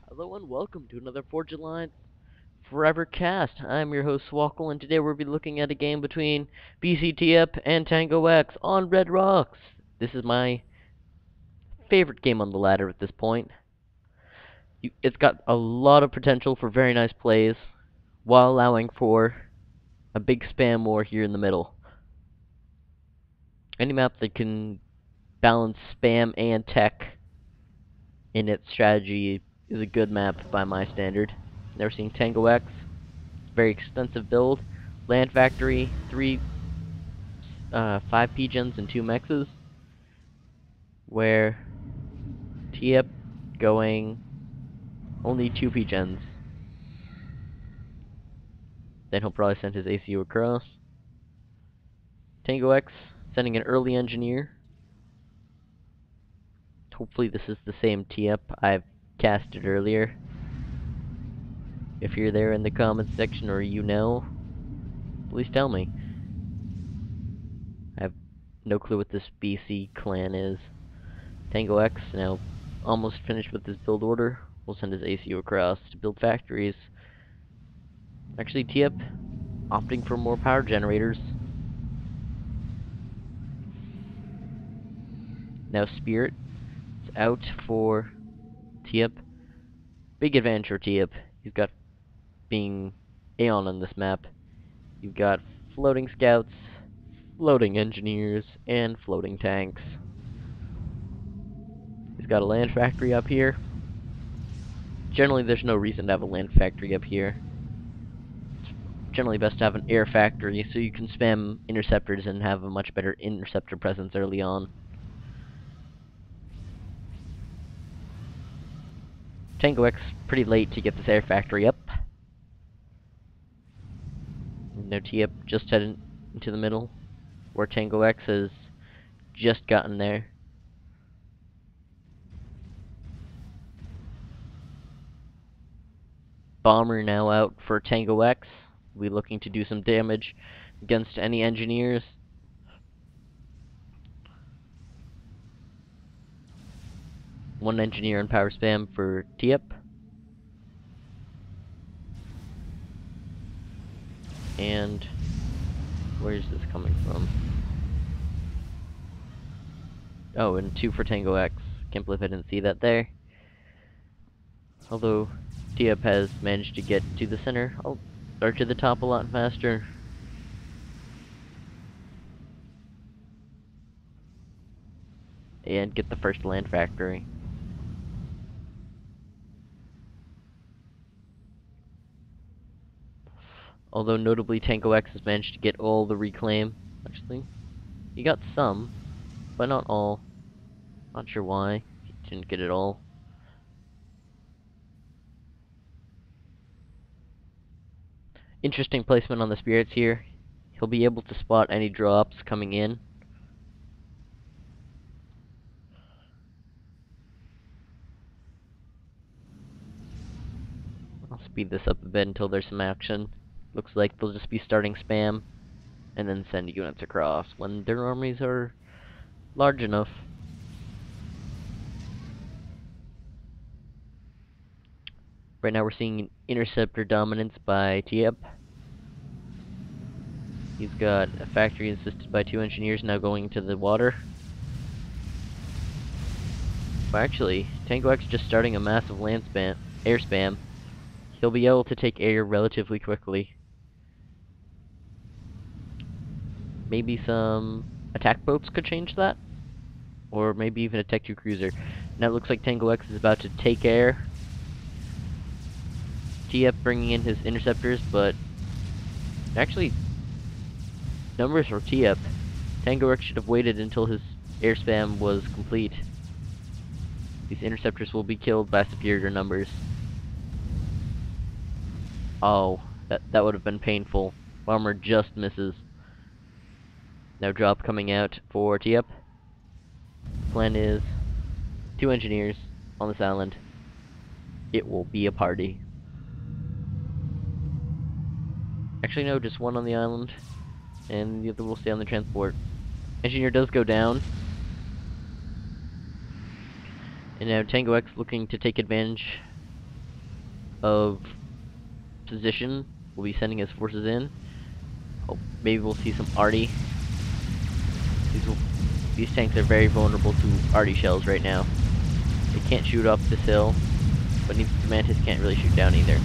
Hello and welcome to another Forge Alliance Forever cast. I'm your host Swkoll, and today we'll be looking at a game between BCTF and Tango X on Red Rocks. This is my favorite game on the ladder at this point. It's got a lot of potential for very nice plays, while allowing for a big spam war here in the middle. Any map that can balance spam and tech in its strategy is a good map by my standard. Never seen Tango X. Very extensive build. Land factory, 5 P-gens and 2 mexes. Where T-Up going only 2 P-gens. Then he'll probably send his ACU across. Tango X sending an early engineer. Hopefully this is the same T-Up I've casted earlier. If you're there in the comments section or you know, please tell me. I have no clue what this BC clan is. Tango X now almost finished with his build order. We'll send his ACU across to build factories. Actually, T-Up opting for more power generators. Now Spirit is out for T-Up. Big advantage for T-Up. He's got being Aeon on this map. You've got floating scouts, floating engineers, and floating tanks. He's got a land factory up here. Generally, there's no reason to have a land factory up here. It's generally best to have an air factory so you can spam interceptors and have a much better interceptor presence early on. Tango X pretty late to get this air factory up. No T-Up just heading into the middle, where Tango X has just gotten there. Bomber now out for Tango X. We're looking to do some damage against any engineers. One engineer and power spam for T-Up. And where is this coming from? Oh, and 2 for Tango X. Can't believe I didn't see that there. Although T-Up has managed to get to the center, or to the top a lot faster. And get the first land factory. Although notably Tango X has managed to get all the reclaim. Actually, he got some, but not all. Not sure why he didn't get it all. Interesting placement on the spirits here. He'll be able to spot any drops coming in. I'll speed this up a bit until there's some action. Looks like they'll just be starting spam and then send units across when their armies are large enough. Right now we're seeing interceptor dominance by T-Up. He's got a factory assisted by 2 engineers now going to the water. Well, actually, Tango X just starting a massive land spam, air spam. He'll be able to take air relatively quickly. Maybe some attack boats could change that? Or maybe even a Tech 2 cruiser. Now it looks like Tango X is about to take air. T-Up bringing in his interceptors, but actually, numbers for T-Up. Tango X should have waited until his air spam was complete. These interceptors will be killed by superior numbers. Oh, that would have been painful. Bomber just misses. Now drop coming out for T-Up. Plan is 2 engineers on this island. It will be a party. Actually, no, just 1 on the island, and the other will stay on the transport. Engineer does go down. And now Tango X looking to take advantage of position will be sending his forces in. Oh, maybe we'll see some arty. These tanks are very vulnerable to arty shells right now. They can't shoot up this hill, but the Mantis can't really shoot down either.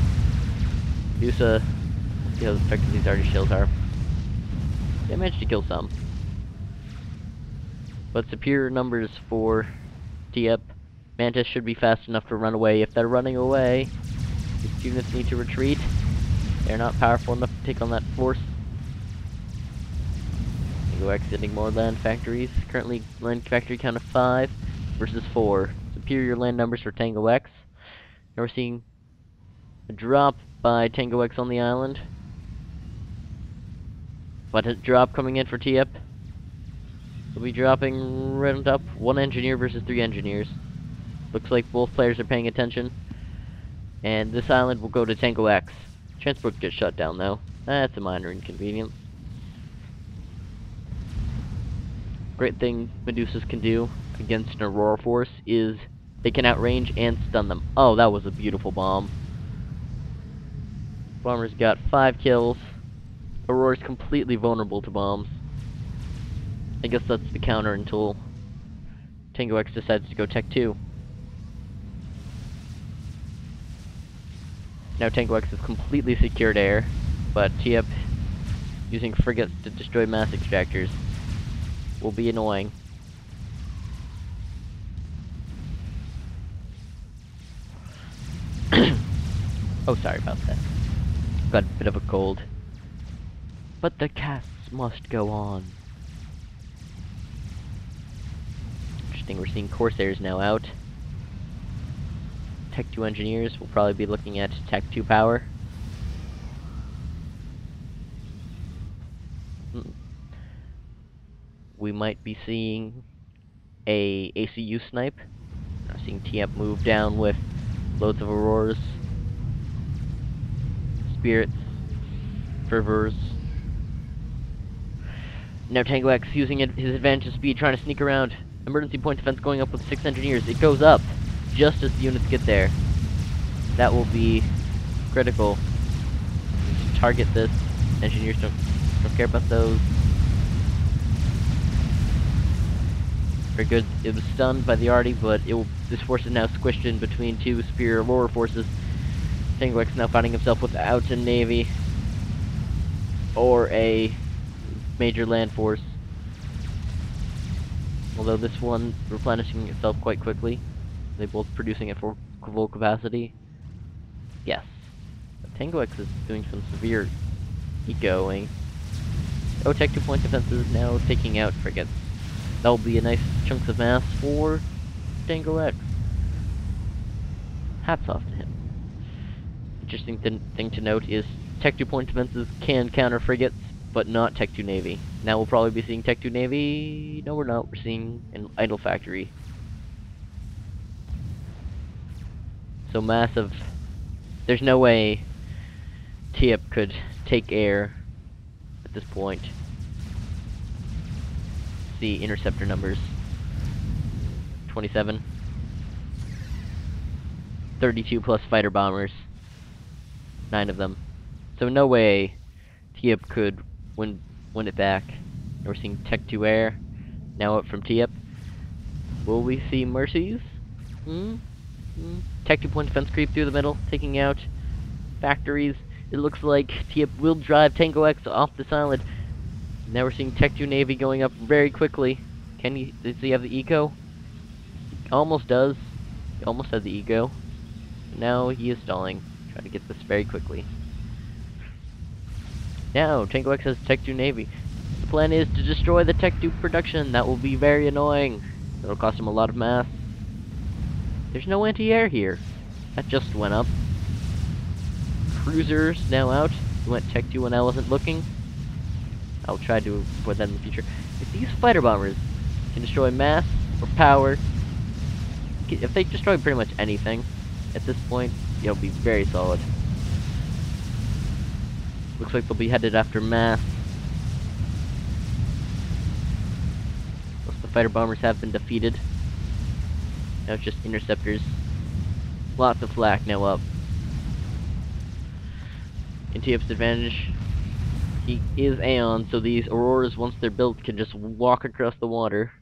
Medusa, let's see how effective these arty shells are. They managed to kill some. But superior numbers for Tiep. Mantis should be fast enough to run away. If they're running away, these units need to retreat. They're not powerful enough to take on that force. Tango X sending more land factories. Currently, land factory count of 5 versus 4. Superior land numbers for Tango X. Now we're seeing a drop by Tango X on the island. But a drop coming in for Tiep. We'll be dropping right on top. 1 engineer versus 3 engineers. Looks like both players are paying attention. And this island will go to Tango X. Transport gets shut down though. That's a minor inconvenience. Great thing Medusas can do against an Aurora force is they can outrange and stun them. Oh, that was a beautiful bomb. Bomber's got 5 kills. Aurora's completely vulnerable to bombs. I guess that's the counter until Tango X decides to go Tech 2. Now Tango X has completely secured air, but Tiep using frigates to destroy mass extractors will be annoying. Oh, sorry about that. Got a bit of a cold. But the casts must go on. Interesting, we're seeing Corsairs now out. Tech 2 engineers will probably be looking at Tech 2 power. We might be seeing a ACU snipe. Now seeing Tiep move down with loads of Auroras, Spirits, Fervors. Now Tango X using his advantage of speed, trying to sneak around. Emergency point defense going up with 6 engineers. It goes up just as the units get there. That will be critical. Target this. Engineers don't care about those. Very good. It was stunned by the arty, but this force is now squished in between 2 superior Aurora forces. Tango X now finding himself without a navy or a major land force. Although this one replenishing itself quite quickly. They both producing at full capacity. Yes. Tango X is doing some severe ecoing. Oh, Tech 2 point defense is now taking out frigates. That will be a nice chunks of mass for Tango X. Hats off to him. Interesting thing to note is Tech 2 point defenses can counter frigates, but not Tech 2 Navy. Now we'll probably be seeing Tech 2 Navy. No, we're not. We're seeing an idle factory. So massive. There's no way Tiep could take air at this point. See interceptor numbers. 27. 32 plus fighter bombers. 9 of them. So no way Tiep could win it back. And we're seeing Tech 2 air. Now up from Tiep. Will we see mercies? Tech 2 point defense creep through the middle, taking out factories. It looks like Tiep will drive Tango X off this island. Now we're seeing Tech 2 Navy going up very quickly. Does he have the eco? Almost does. He almost has the eco. Now he is stalling. Trying to get this very quickly. Now, Tango X has Tech 2 Navy. The plan is to destroy the Tech 2 production. That will be very annoying. It'll cost him a lot of mass. There's no anti-air here. That just went up. Cruisers now out. We went Tech 2 when I wasn't looking. I'll try to avoid that in the future. If these fighter bombers can destroy mass or power, if they destroy pretty much anything at this point, it'll be very solid. Looks like they'll be headed after mass. Most of the fighter bombers have been defeated. Now it's just interceptors. Lots of flak now up. In TF's advantage, he is Aeon, so these Auroras, once they're built, can just walk across the water.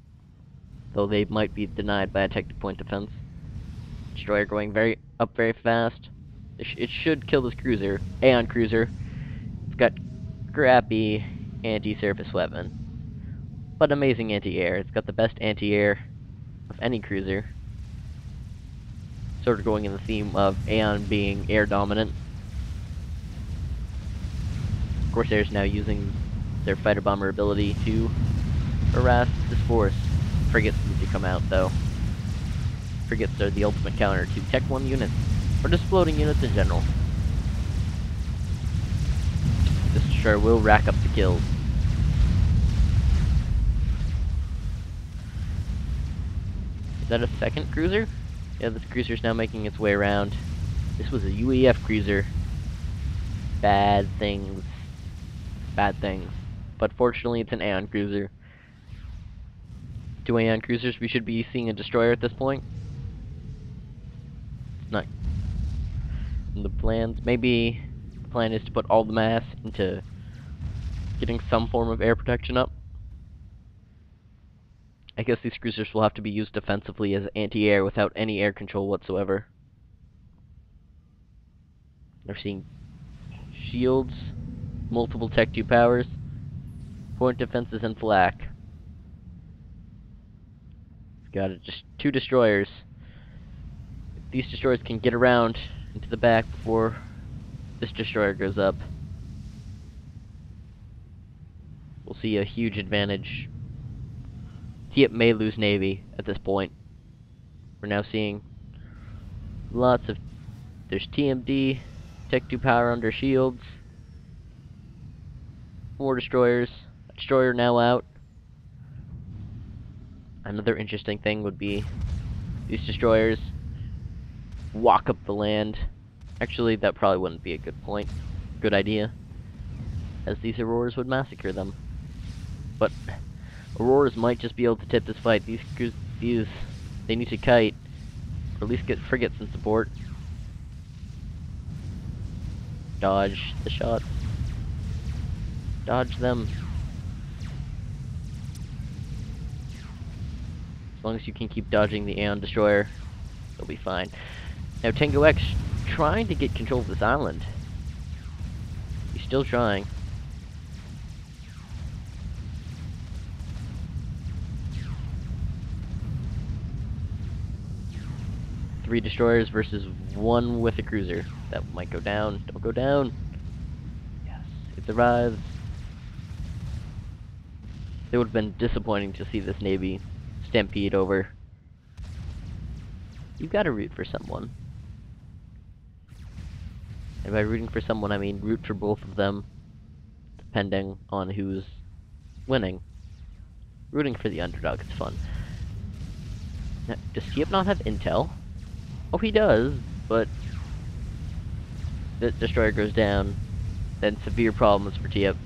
Though they might be denied by a technical point defense. Destroyer going very fast. It should kill this cruiser. Aeon cruiser. It's got crappy anti-surface weapon, but amazing anti-air. It's got the best anti-air of any cruiser. Sort of going in the theme of Aeon being air dominant. Corsairs now using their fighter bomber ability to harass this force. Frigates need to come out though. Frigates are the ultimate counter to Tech 1 units, or just floating units in general. This destroyer will rack up the kills. Is that a second cruiser? Yeah, this cruiser's now making its way around. This was a UEF cruiser. Bad things. Bad things. But fortunately, it's an Aeon cruiser. 2 Aeon cruisers, we should be seeing a destroyer at this point. It's not in the plans. Maybe the plan is to put all the mass into getting some form of air protection up. I guess these cruisers will have to be used defensively as anti-air without any air control whatsoever. They're seeing shields, multiple Tech 2 powers, point defenses, and flak. Got it, just 2 destroyers. If these destroyers can get around into the back before this destroyer goes up, we'll see a huge advantage. TIP may lose Navy at this point. We're now seeing lots of... There's TMD, Tech 2 power under shields, 4 destroyers, a destroyer now out. Another interesting thing would be these destroyers walk up the land. Actually, that probably wouldn't be a good idea, as these Auroras would massacre them. But Auroras might just be able to tip this fight. They need to kite, or at least get frigates in support. Dodge the shots. Dodge them. As long as you can keep dodging the Aeon destroyer, you'll be fine. Now Tango X trying to get control of this island. He's still trying. Three destroyers versus 1 with a cruiser. That might go down. Don't go down. Yes, it arrives. It would have been disappointing to see this Navy stampede over. You've got to root for someone. And by rooting for someone, I mean root for both of them, depending on who's winning. Rooting for the underdog is fun. Now, does Tip not have intel? Oh, he does, but the destroyer goes down, then severe problems for Tip.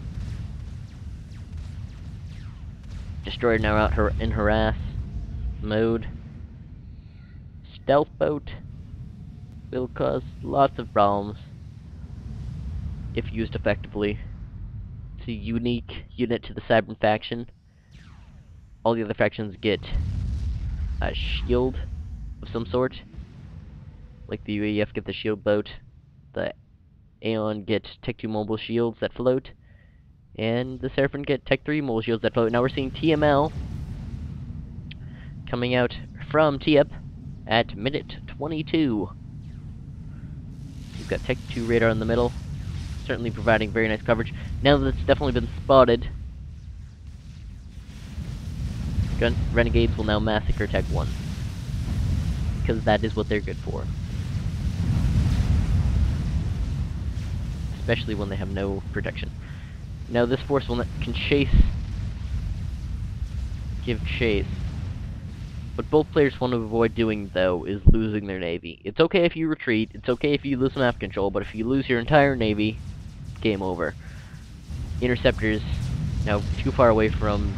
Destroyer now out in harass mode. Stealth boat will cause lots of problems if used effectively. It's a unique unit to the Cybran faction. All the other factions get a shield of some sort. Like the UEF get the shield boat, the Aeon get Tech 2 mobile shields that float, and the Seraphim get Tech 3 mobile shields that float. Now we're seeing TML coming out from TIP at minute 22. We've got Tech 2 radar in the middle, certainly providing very nice coverage. Now that it's definitely been spotted, Renegades will now massacre Tech 1, because that is what they're good for. Especially when they have no protection. Now this force can give chase. What both players want to avoid doing, though, is losing their navy. It's okay if you retreat, it's okay if you lose map control, but if you lose your entire navy, game over. Interceptors, now too far away from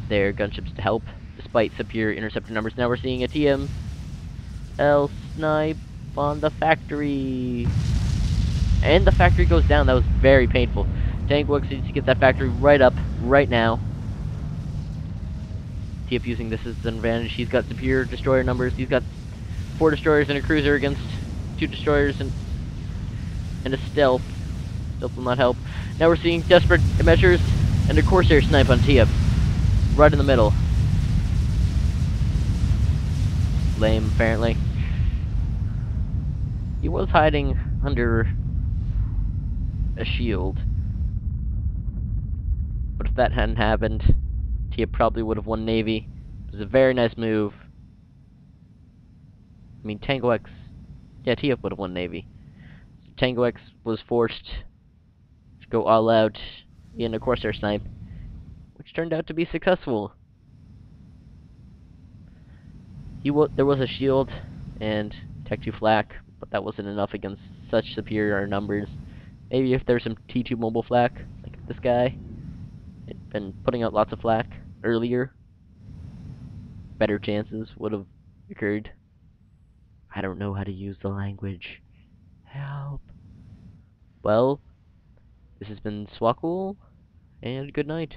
their gunships to help, despite superior interceptor numbers. Now we're seeing a TML snipe on the factory. And the factory goes down. That was very painful. Tango X needs to get that factory right up, right now. TF using this as an advantage. He's got superior destroyer numbers. He's got 4 destroyers and a cruiser against 2 destroyers and a stealth. Stealth will not help. Now we're seeing desperate measures and a Corsair snipe on TF. Right in the middle. Lame, apparently. He was hiding under a shield. But if that hadn't happened, TF probably would have won Navy. It was a very nice move. I mean, Tango X... Yeah, TF would have won Navy. Tango X was forced to go all out in a Corsair snipe, which turned out to be successful. There was a shield and Tech 2 flak, but that wasn't enough against such superior numbers. Maybe if there's some T2 mobile flak, like this guy, had been putting out lots of flak earlier, better chances would have occurred. I don't know how to use the language. Help. Well, this has been Swkoll, and good night.